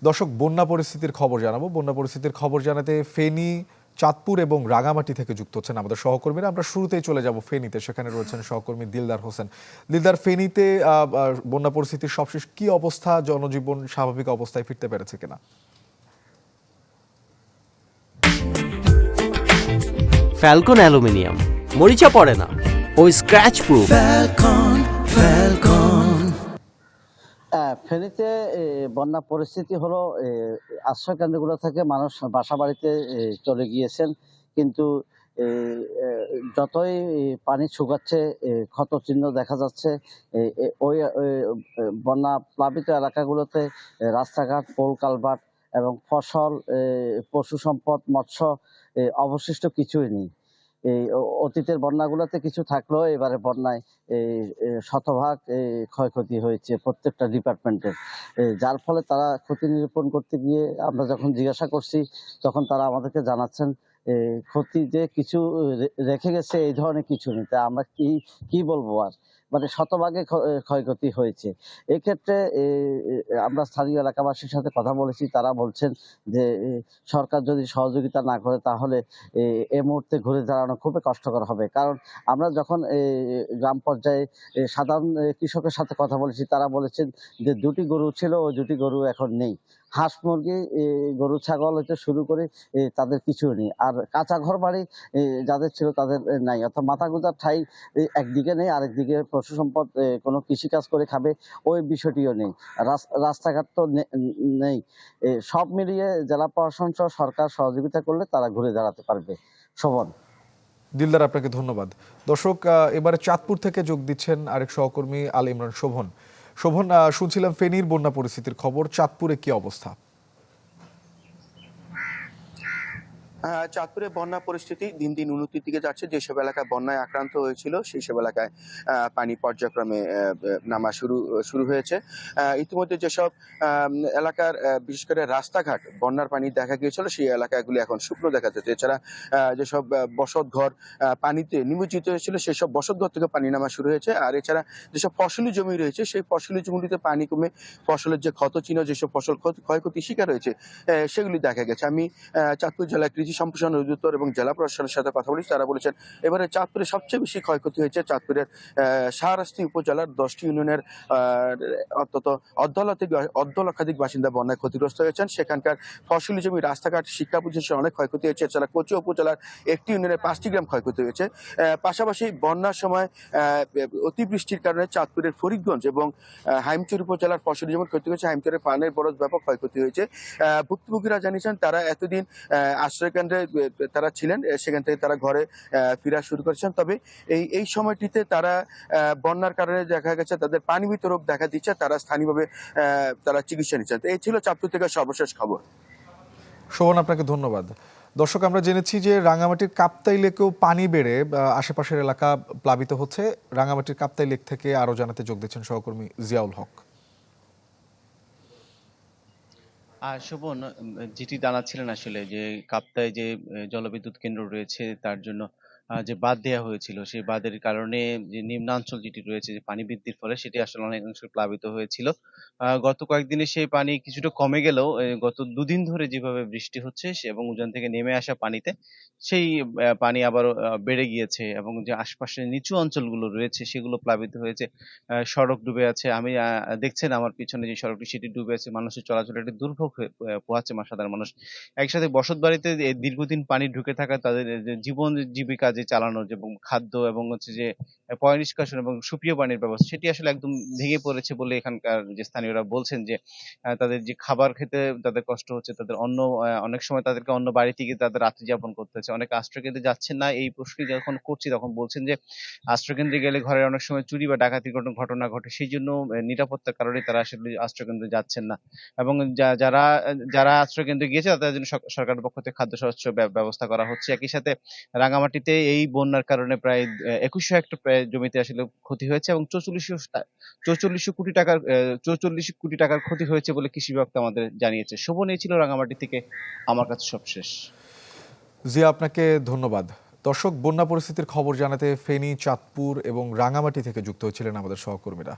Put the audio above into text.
দর্শক, বন্যা পরিস্থিতির খবর জানাবো। বন্যা পরিস্থিতির খবর জানাতে ফেনী, চাঁদপুর এবং রাঙামাটি থেকে যুক্ত হচ্ছেন আমাদের সহকর্মীরা। আমরা শুরুতেই চলে যাব ফেনীতে, সেখানে রয়েছেন সহকর্মী দিলদার হোসেন। দিলদার, ফেনীতে বন্যা পরিস্থিতির সবশেষ কি অবস্থা? জনজীবন স্বাভাবিক অবস্থায় ফিরতে পেরেছে কিনা? ফ্যালকন অ্যালুমিনিয়াম মরিচা পড়ে না ও স্ক্র্যাচ প্রুফ। ফেনীতে বন্যা পরিস্থিতি হলো, আশ্রয় কেন্দ্রগুলো থেকে মানুষ বাসা বাড়িতে চলে গিয়েছেন, কিন্তু এ, এ, যতই পানি শুকাচ্ছে ক্ষত চিহ্ন দেখা যাচ্ছে। ওই বন্যা প্লাবিত এলাকাগুলোতে রাস্তাঘাট, পোল কালভার্ট এবং ফসল, পশু সম্পদ, মৎস্য অবশিষ্ট কিছুই নেই। এই অতীতের বন্যাগুলোতে কিছু থাকলেও এবারে বন্যায় এই শতভাগ ক্ষয়ক্ষতি হয়েছে প্রত্যেকটা ডিপার্টমেন্টের। যার ফলে তারা ক্ষতি নিরূপণ করতে গিয়ে আমরা যখন জিজ্ঞাসা করছি, তখন তারা আমাদেরকে জানাচ্ছেন ক্ষতি যে কিছু রেখে গেছে এই ধরনের কিছু নেই। তা আমরা কি বলবো আর, মানে শতভাগে ক্ষয়ক্ষতি হয়েছে। এক্ষেত্রে আমরা স্থানীয় এলাকাবাসীর সাথে কথা বলেছি, তারা বলছেন যে সরকার যদি সহযোগিতা না করে তাহলে এই মুহূর্তে ঘুরে দাঁড়ানো খুবই কষ্টকর হবে। কারণ আমরা যখন গ্রাম পর্যায়ে সাধারণ কৃষকের সাথে কথা বলেছি, তারা বলেছেন যে দুটি গরু ছিল, ওই দুটি গরু এখন নেই। হাঁস মুরগি, গরু ছাগল হতে শুরু করে তাদের কিছু নেই। আর কাঁচা ঘর বাড়ি যাদের ছিল তাদের নাই, অর্থাৎ মাথা গোঁজার ঠাই একদিকে নেই, আরেকদিকে পশু সম্পদ কোনো কৃষিকাজ করে খাবে ওই বিষয়টিও নেই। রাস্তাঘাট তো নেই। সব মিলিয়ে জেলা প্রশাসন সহ সরকার সহযোগিতা করলে তারা ঘুরে দাঁড়াতে পারবে। শোভন। দিলদার, আপনাকে ধন্যবাদ। দর্শক, এবারে চাঁদপুর থেকে যোগ দিচ্ছেন আরেক সহকর্মী আল ইমরান শোভন। শোভন, শুনছিলাম ফেনীর বন্যা পরিস্থিতির খবর, চাঁদপুরে কি অবস্থা? চাঁদপুরে বন্যা পরিস্থিতি দিন দিন উন্নতির দিকে যাচ্ছে। যেসব এলাকায় বন্যায় আক্রান্ত হয়েছিল সেই সব এলাকায় পানি পর্যায়ক্রমে নামা শুরু হয়েছে। ইতিমধ্যে যেসব এলাকার বিশেষ করে রাস্তাঘাট বন্যার পানি দেখা গিয়েছিল সেই এলাকাগুলি এখন শুকনো দেখা যাচ্ছে। এছাড়া যেসব বসতঘর পানিতে নিমজ্জিত হয়েছিল সেসব বসতঘর থেকে পানি নামা শুরু হয়েছে। আর এছাড়া যেসব ফসলি জমি রয়েছে সেই ফসলি জমিগুলিতে পানি কমে ফসলের যে ক্ষতচিহ্ন, যেসব ফসল ক্ষয়ক্ষতির শিকার হয়েছে সেগুলি দেখা গেছে। আমি চাঁদপুর জেলার কৃষি সম্প্রসারণ অধিদপ্তর এবং জেলা প্রশাসনের সাথে কথা বলেছি। তারা বলেছেন এবারে চাঁদপুরে সবচেয়ে বেশি ক্ষয়ক্ষতি হয়েছে চাঁদপুরের শাহরাস্তি উপজেলার 10টি ইউনিয়নের অন্তত অর্ধ লক্ষাধিক বাসিন্দা বন্যায় ক্ষতিগ্রস্ত হয়েছেন। সেখানকার ফসলি জমি, রাস্তাঘাট, শিক্ষা প্রতিষ্ঠান অনেক ক্ষয়ক্ষতি হয়েছে। এছাড়া কোচি উপজেলার একটি ইউনিয়নের 5টি গ্রাম ক্ষয়ক্ষতি হয়েছে। পাশাপাশি বন্যার সময় অতিবৃষ্টির কারণে চাঁদপুরের ফরিদগঞ্জ এবং হাইমচর উপজেলার ফসলি জমি ক্ষতি হয়েছে। হাইমচরের পানের বরজ ব্যাপক ক্ষয়ক্ষতি হয়েছে। ভুক্তভোগীরা জানিয়েছেন তারা এতদিন আশ্রয় কেন্দ্রে তারা ছিলেন, সেখান থেকে তারা ঘরে ফেরা শুরু করেছেন। তবে এই সময়টিতে তারা বন্যার কারণে দেখা গেছে তাদের পানিবিত রোগ দেখা দিচ্ছে, তারা স্থানীয়ভাবে তারা চিকিৎসা নিচ্ছেন। এই ছিল চাঁদপুর থেকে সর্বশেষ খবর। শোভন, আপনাকে ধন্যবাদ। দর্শক, আমরা জেনেছি যে রাঙামাটির কাপ্তাই লেকেও পানি বেড়ে আশেপাশের এলাকা প্লাবিত হচ্ছে। রাঙামাটির কাপ্তাই লেক থেকে আরো জানাতে যোগ দিচ্ছেন সহকর্মী জিয়াউল হক। শোভন, যেটি জানাচ্ছিলেন আসলে যে কাপ্তায় যে জলবিদ্যুৎ কেন্দ্র রয়েছে তার জন্য যে বাঁধ দেওয়া হয়েছিল সেই বাঁধের কারণে যে নিম্নাঞ্চল যেটি রয়েছে যে পানি বৃদ্ধির ফলে সেটি আসলে অনেকাংশে প্লাবিত হয়েছিল। গত কয়েকদিনে সেই পানি কিছুটা কমে গেলেও গত দুদিন ধরে যেভাবে বৃষ্টি হচ্ছে এবং উজান থেকে নেমে আসা পানিতে সেই পানি আবারও বেড়ে গিয়েছে এবং যে আশপাশের নিচু অঞ্চলগুলো রয়েছে সেগুলো প্লাবিত হয়েছে। সড়ক ডুবে আছে। আমি দেখছেন আমার পিছনে যে সড়কটি সেটি ডুবে আছে। মানুষের চলাচলের একটি দুর্ভোগ হয়ে পোহাচ্ছে সাধারণ মানুষ। একসাথে বসতবাড়িতে দীর্ঘদিন পানি ঢুকে থাকা তাদের যে জীবন জীবিকা যে চালানোর এবং খাদ্য এবং হচ্ছে যে পয় নিষ্কাশন এবং সুপেয় পানির ব্যবস্থা সেটি আসলে একদম ভেঙে পড়েছে বলে এখানকার যে স্থানীয়রা বলছেন যে তাদের যে খাবার খেতে তাদের কষ্ট হচ্ছে। তাদের অনেক সময় তাদেরকে অন্য বাড়ি থেকে তাদের রাত্রি যাপন করতে হচ্ছে। অনেকে আশ্রয়কেন্দ্রে যাচ্ছেন না। এই প্রশ্নটি যখন করছি তখন বলছেন যে আশ্রয়কেন্দ্রে গেলে ঘরের অনেক সময় চুরি বা ডাকাতির ঘটনা ঘটে। সেইজন্য নিরাপত্তার কারণে তারা আসলে আশ্রয়কেন্দ্রে যাচ্ছেন না। এবং যারা আশ্রয়কেন্দ্রে গিয়েছে তাদের জন্য সরকারের পক্ষ থেকে খাদ্যশস্য ব্যবস্থা করা হচ্ছে। একই সাথে রাঙামাটিতে এই বন্যার কারণে প্রায় ২১০০ হেক্টর প্রায় জমিতে আসলে ক্ষতি হয়েছে এবং ৪৪ কোটি টাকার ক্ষতি হয়েছে বলে কৃষি বিভাগ আমাদের জানিয়েছে। শোভন, এই ছিল রাঙামাটি থেকে আমার কাছে সবশেষ। জিয়া, আপনাকে ধন্যবাদ। দর্শক, বন্যা পরিস্থিতির খবর জানাতে ফেনী, চাঁদপুর এবং রাঙামাটি থেকে যুক্ত হয়েছিলেন আমাদের সহকর্মীরা।